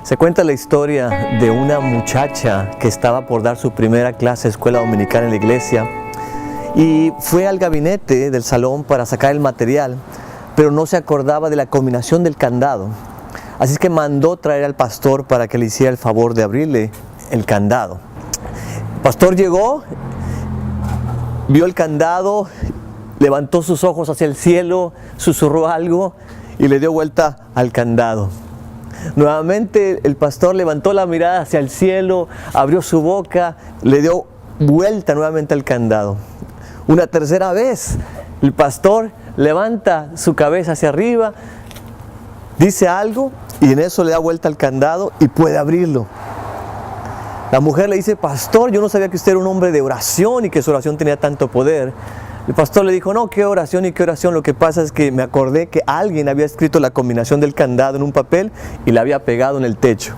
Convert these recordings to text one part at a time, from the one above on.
Se cuenta la historia de una muchacha que estaba por dar su primera clase de escuela dominical en la iglesia y fue al gabinete del salón para sacar el material, pero no se acordaba de la combinación del candado. Así es que mandó traer al pastor para que le hiciera el favor de abrirle el candado. El pastor llegó, vio el candado, levantó sus ojos hacia el cielo, susurró algo y le dio vuelta al candado. Nuevamente el pastor levantó la mirada hacia el cielo, abrió su boca, le dio vuelta nuevamente al candado. Una tercera vez el pastor levanta su cabeza hacia arriba, dice algo y en eso le da vuelta al candado y puede abrirlo. La mujer le dice: pastor, yo no sabía que usted era un hombre de oración y que su oración tenía tanto poder. El pastor le dijo: no, qué oración y qué oración, lo que pasa es que me acordé que alguien había escrito la combinación del candado en un papel y la había pegado en el techo.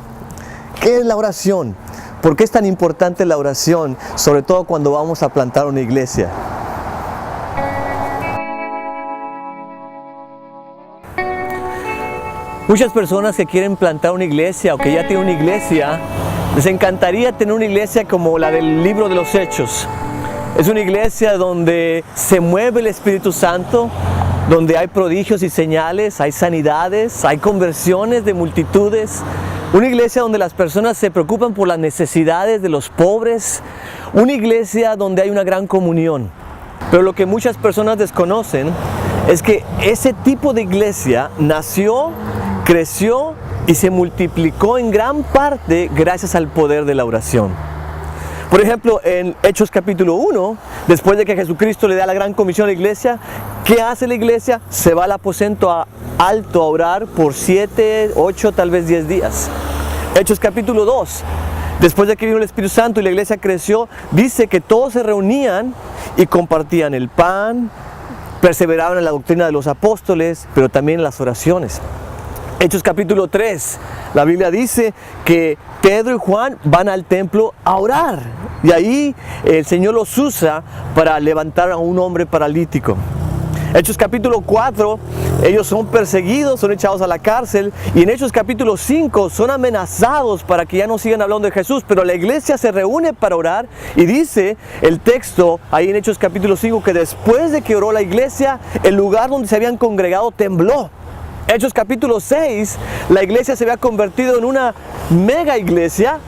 ¿Qué es la oración? ¿Por qué es tan importante la oración? Sobre todo cuando vamos a plantar una iglesia. Muchas personas que quieren plantar una iglesia o que ya tienen una iglesia, les encantaría tener una iglesia como la del libro de los Hechos. Es una iglesia donde se mueve el Espíritu Santo, donde hay prodigios y señales, hay sanidades, hay conversiones de multitudes. Una iglesia donde las personas se preocupan por las necesidades de los pobres. Una iglesia donde hay una gran comunión. Pero lo que muchas personas desconocen es que ese tipo de iglesia nació, creció y se multiplicó en gran parte gracias al poder de la oración. Por ejemplo, en Hechos capítulo 1, después de que Jesucristo le da la gran comisión a la iglesia, ¿qué hace la iglesia? Se va al aposento alto a orar por 7, 8, tal vez 10 días. Hechos capítulo 2, después de que vino el Espíritu Santo y la iglesia creció, dice que todos se reunían y compartían el pan, perseveraban en la doctrina de los apóstoles, pero también en las oraciones. Hechos capítulo 3, la Biblia dice que Pedro y Juan van al templo a orar y ahí el Señor los usa para levantar a un hombre paralítico. Hechos capítulo 4, ellos son perseguidos, son echados a la cárcel y en Hechos capítulo 5 son amenazados para que ya no sigan hablando de Jesús, pero la iglesia se reúne para orar y dice el texto ahí en Hechos capítulo 5 que después de que oró la iglesia, el lugar donde se habían congregado tembló. Hechos capítulo 6, la iglesia se había convertido en una mega iglesia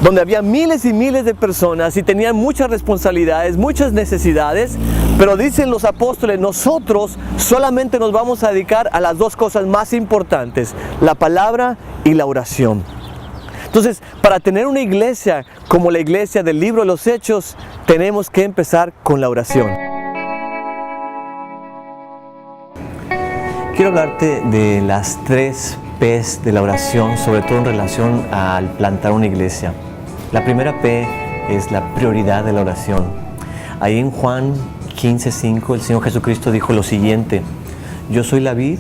donde había miles y miles de personas y tenían muchas responsabilidades, muchas necesidades, pero dicen los apóstoles, nosotros solamente nos vamos a dedicar a las dos cosas más importantes, la palabra y la oración. Entonces, para tener una iglesia como la iglesia del libro de los Hechos, tenemos que empezar con la oración. Quiero hablarte de las 3 P's de la oración, sobre todo en relación al plantar una iglesia. La primera P es la prioridad de la oración. Ahí en Juan 15:5 el Señor Jesucristo dijo lo siguiente: yo soy la vid,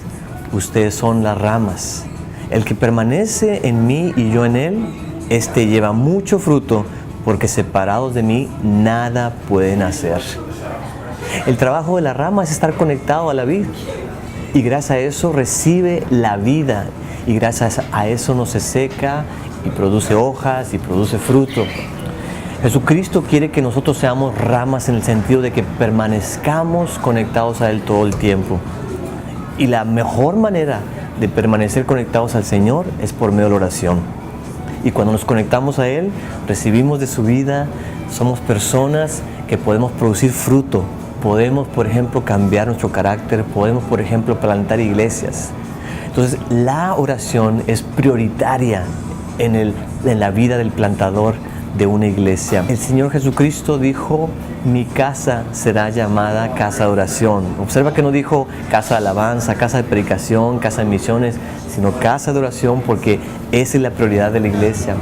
ustedes son las ramas. El que permanece en mí y yo en él, este lleva mucho fruto, porque separados de mí nada pueden hacer. El trabajo de la rama es estar conectado a la vid. Y gracias a eso recibe la vida y gracias a eso no se seca y produce hojas y produce fruto. Jesucristo quiere que nosotros seamos ramas en el sentido de que permanezcamos conectados a Él todo el tiempo. Y la mejor manera de permanecer conectados al Señor es por medio de la oración. Y cuando nos conectamos a Él, recibimos de su vida, somos personas que podemos producir fruto. Podemos, por ejemplo, cambiar nuestro carácter, podemos, por ejemplo, plantar iglesias. Entonces, la oración es prioritaria en la vida del plantador de una iglesia. El Señor Jesucristo dijo: mi casa será llamada casa de oración. Observa que no dijo casa de alabanza, casa de predicación, casa de misiones, sino casa de oración, porque esa es la prioridad de la iglesia.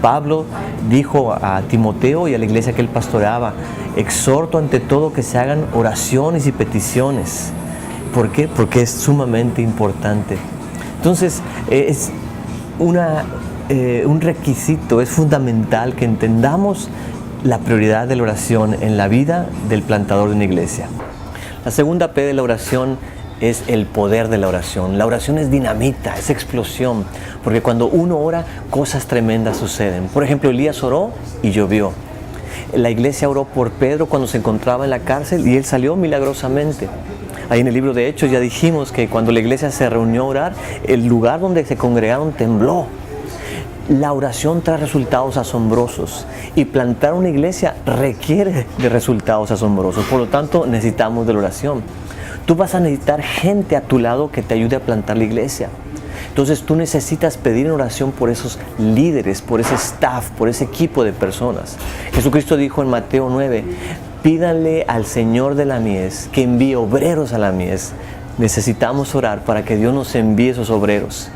Pablo dijo a Timoteo y a la iglesia que él pastoreaba: exhorto ante todo que se hagan oraciones y peticiones. ¿Por qué? Porque es sumamente importante. Entonces, es un requisito, es fundamental que entendamos la prioridad de la oración en la vida del plantador de una iglesia. La segunda P de la oración es el poder de la oración. La oración es dinamita, es explosión, porque cuando uno ora, cosas tremendas suceden. Por ejemplo, Elías oró y llovió. La iglesia oró por Pedro cuando se encontraba en la cárcel y él salió milagrosamente. Ahí en el libro de Hechos ya dijimos que cuando la iglesia se reunió a orar, el lugar donde se congregaron tembló. La oración trae resultados asombrosos y plantar una iglesia requiere de resultados asombrosos. Por lo tanto, necesitamos de la oración. Tú vas a necesitar gente a tu lado que te ayude a plantar la iglesia. Entonces tú necesitas pedir en oración por esos líderes, por ese staff, por ese equipo de personas. Jesucristo dijo en Mateo 9, pídanle al Señor de la mies que envíe obreros a la mies. Necesitamos orar para que Dios nos envíe esos obreros.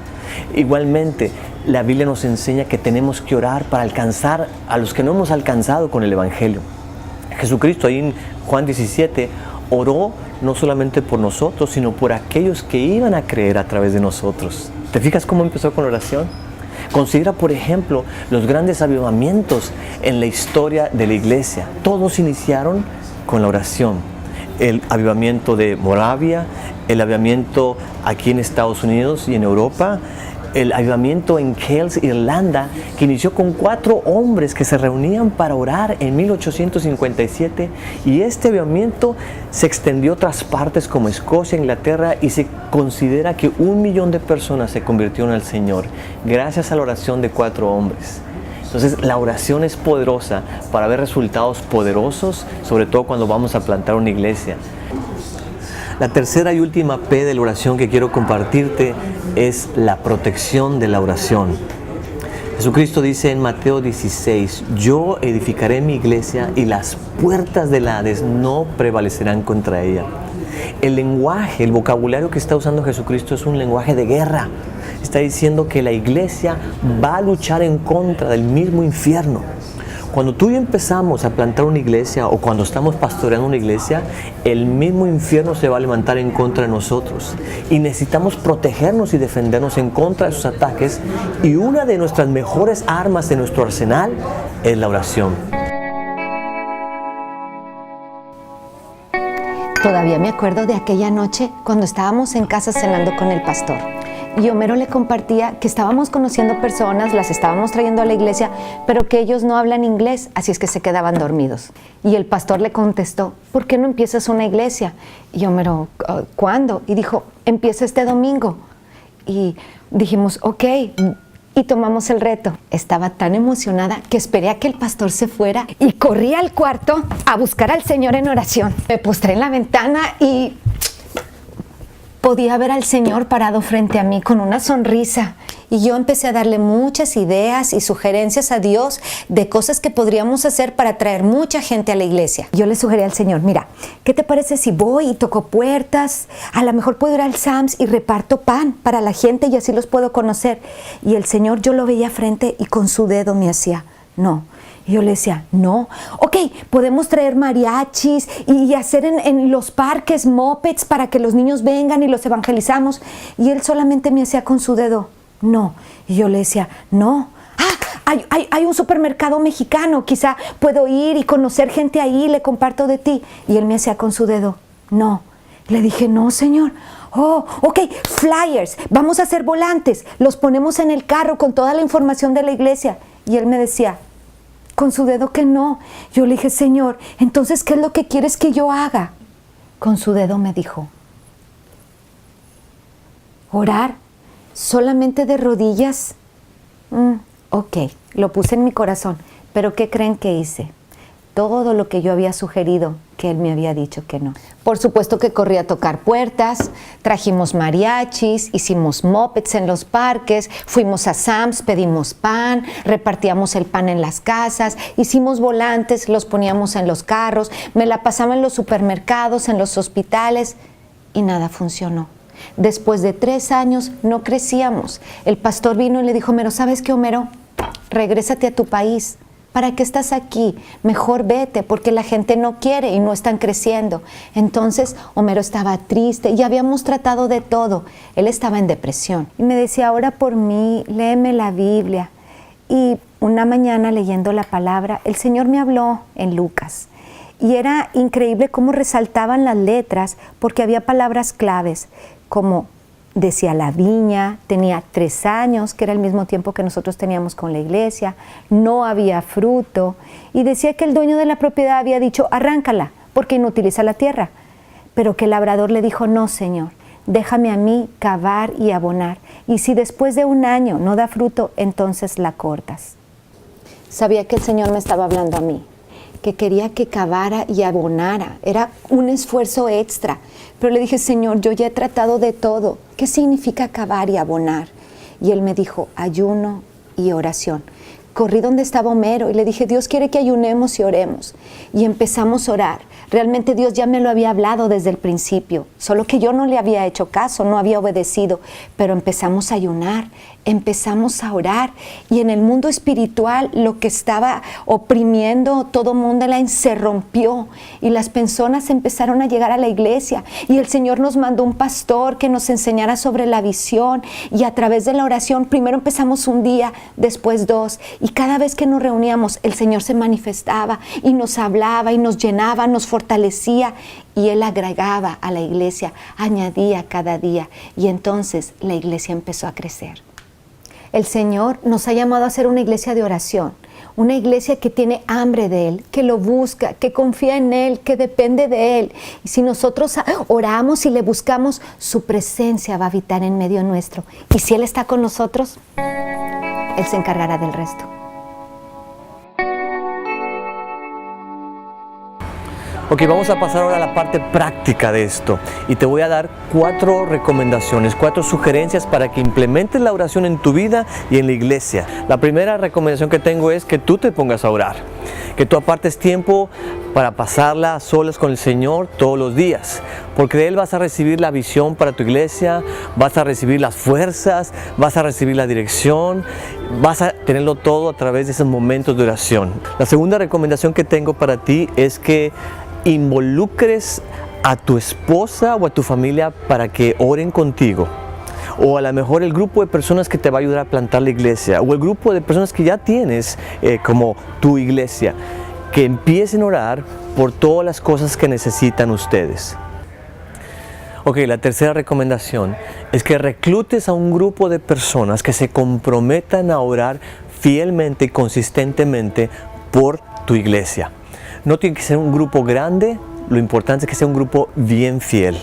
Igualmente, la Biblia nos enseña que tenemos que orar para alcanzar a los que no hemos alcanzado con el Evangelio. Jesucristo ahí en Juan 17 oró no solamente por nosotros, sino por aquellos que iban a creer a través de nosotros. ¿Te fijas cómo empezó con la oración? Considera, por ejemplo, los grandes avivamientos en la historia de la iglesia. Todos iniciaron con la oración. El avivamiento de Moravia, el avivamiento aquí en Estados Unidos y en Europa, el avivamiento en Kells, Irlanda, que inició con 4 hombres que se reunían para orar en 1857, y este avivamiento se extendió a otras partes como Escocia, Inglaterra, y se considera que 1 millón de personas se convirtieron al Señor gracias a la oración de 4 hombres. Entonces la oración es poderosa para ver resultados poderosos, sobre todo cuando vamos a plantar una iglesia. La tercera y última P de la oración que quiero compartirte es la protección de la oración. Jesucristo dice en Mateo 16, yo edificaré mi iglesia y las puertas del Hades no prevalecerán contra ella. El lenguaje, el vocabulario que está usando Jesucristo es un lenguaje de guerra. Está diciendo que la iglesia va a luchar en contra del mismo infierno. Cuando tú y yo empezamos a plantar una iglesia o cuando estamos pastoreando una iglesia, el mismo infierno se va a levantar en contra de nosotros. Y necesitamos protegernos y defendernos en contra de sus ataques. Y una de nuestras mejores armas de nuestro arsenal es la oración. Todavía me acuerdo de aquella noche cuando estábamos en casa cenando con el pastor. Y Homero le compartía que estábamos conociendo personas, las estábamos trayendo a la iglesia, pero que ellos no hablan inglés, así es que se quedaban dormidos. Y el pastor le contestó, ¿por qué no empiezas una iglesia? Y Homero, ¿cuándo? Y dijo, empieza este domingo. Y dijimos, ok, y tomamos el reto. Estaba tan emocionada que esperé a que el pastor se fuera y corrí al cuarto a buscar al Señor en oración. Me postré en la ventana y podía ver al Señor parado frente a mí con una sonrisa, y yo empecé a darle muchas ideas y sugerencias a Dios de cosas que podríamos hacer para traer mucha gente a la iglesia. Yo le sugerí al Señor, mira, ¿qué te parece si voy y toco puertas? A lo mejor puedo ir al Sam's y reparto pan para la gente y así los puedo conocer. Y el Señor, yo lo veía frente y con su dedo me hacía, no. Y yo le decía, no, ok, podemos traer mariachis y hacer en los parques mopeds para que los niños vengan y los evangelizamos. Y él solamente me hacía con su dedo, no. Y yo le decía, no. Hay un supermercado mexicano, quizá puedo ir y conocer gente ahí, le comparto de ti. Y él me hacía con su dedo, no. Le dije, no, Señor. Oh, ok, flyers, vamos a hacer volantes, los ponemos en el carro con toda la información de la iglesia. Y él me decía, con su dedo que no. Yo le dije, Señor, entonces, ¿qué es lo que quieres que yo haga? Con su dedo me dijo, orar solamente de rodillas. Ok, lo puse en mi corazón, pero ¿qué creen que hice? Todo lo que yo había sugerido, que él me había dicho que no. Por supuesto que corrí a tocar puertas, trajimos mariachis, hicimos mopeds en los parques, fuimos a Sam's, pedimos pan, repartíamos el pan en las casas, hicimos volantes, los poníamos en los carros, me la pasaba en los supermercados, en los hospitales, y nada funcionó. Después de 3 años no crecíamos. El pastor vino y le dijo, Homero, ¿sabes qué, Homero? Regrésate a tu país. ¿Para qué estás aquí? Mejor vete, porque la gente no quiere y no están creciendo. Entonces, Homero estaba triste y habíamos tratado de todo. Él estaba en depresión. Y me decía, ora por mí, léeme la Biblia. Y una mañana leyendo la palabra, el Señor me habló en Lucas. y era increíble cómo resaltaban las letras, porque había palabras claves, como decía la viña, tenía 3 años, que era el mismo tiempo que nosotros teníamos con la iglesia, no había fruto, y decía que el dueño de la propiedad había dicho, arráncala, porque inutiliza la tierra, pero que el labrador le dijo, no, Señor, déjame a mí cavar y abonar, y si después de 1 año no da fruto, entonces la cortas. Sabía que el Señor me estaba hablando a mí, que quería que cavara y abonara, era un esfuerzo extra, pero le dije, Señor, yo ya he tratado de todo, ¿qué significa cavar y abonar? Y Él me dijo, ayuno y oración. Corrí donde estaba Homero y le dije, Dios quiere que ayunemos y oremos, y empezamos a orar. Realmente Dios ya me lo había hablado desde el principio, solo que yo no le había hecho caso, no había obedecido, pero empezamos a ayunar, empezamos a orar, y en el mundo espiritual lo que estaba oprimiendo todo mundo se rompió, y las personas empezaron a llegar a la iglesia, y el Señor nos mandó un pastor que nos enseñara sobre la visión, y a través de la oración, primero empezamos un día, después 2, y cada vez que nos reuníamos, el Señor se manifestaba, y nos hablaba, y nos llenaba, nos fortalecía, y Él agregaba a la iglesia, añadía cada día, y entonces la iglesia empezó a crecer. El Señor nos ha llamado a ser una iglesia de oración, una iglesia que tiene hambre de Él, que lo busca, que confía en Él, que depende de Él. Y si nosotros oramos y le buscamos, su presencia va a habitar en medio nuestro. Y si Él está con nosotros, Él se encargará del resto. Ok, vamos a pasar ahora a la parte práctica de esto y te voy a dar 4 recomendaciones, 4 sugerencias para que implementes la oración en tu vida y en la iglesia. La primera recomendación que tengo es que tú te pongas a orar, que tú apartes tiempo para pasarla a solas con el Señor todos los días, porque de Él vas a recibir la visión para tu iglesia, vas a recibir las fuerzas, vas a recibir la dirección, vas a tenerlo todo a través de esos momentos de oración. La segunda recomendación que tengo para ti es que involucres a tu esposa o a tu familia para que oren contigo, o a lo mejor el grupo de personas que te va a ayudar a plantar la iglesia, o el grupo de personas que ya tienes como tu iglesia, que empiecen a orar por todas las cosas que necesitan ustedes. Ok, la tercera recomendación es que reclutes a un grupo de personas que se comprometan a orar fielmente y consistentemente por tu iglesia. No tiene que ser un grupo grande, lo importante es que sea un grupo bien fiel.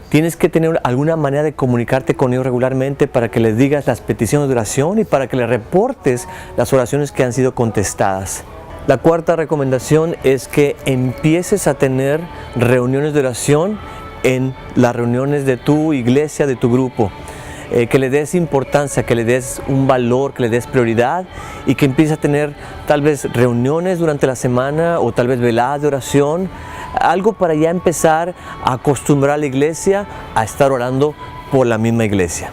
Tienes que tener alguna manera de comunicarte con ellos regularmente para que les digas las peticiones de oración y para que les reportes las oraciones que han sido contestadas. La cuarta recomendación es que empieces a tener reuniones de oración en las reuniones de tu iglesia, de tu grupo. Que le des importancia, que le des un valor, que le des prioridad y que empieces a tener tal vez reuniones durante la semana o tal vez veladas de oración, algo para ya empezar a acostumbrar a la iglesia a estar orando por la misma iglesia.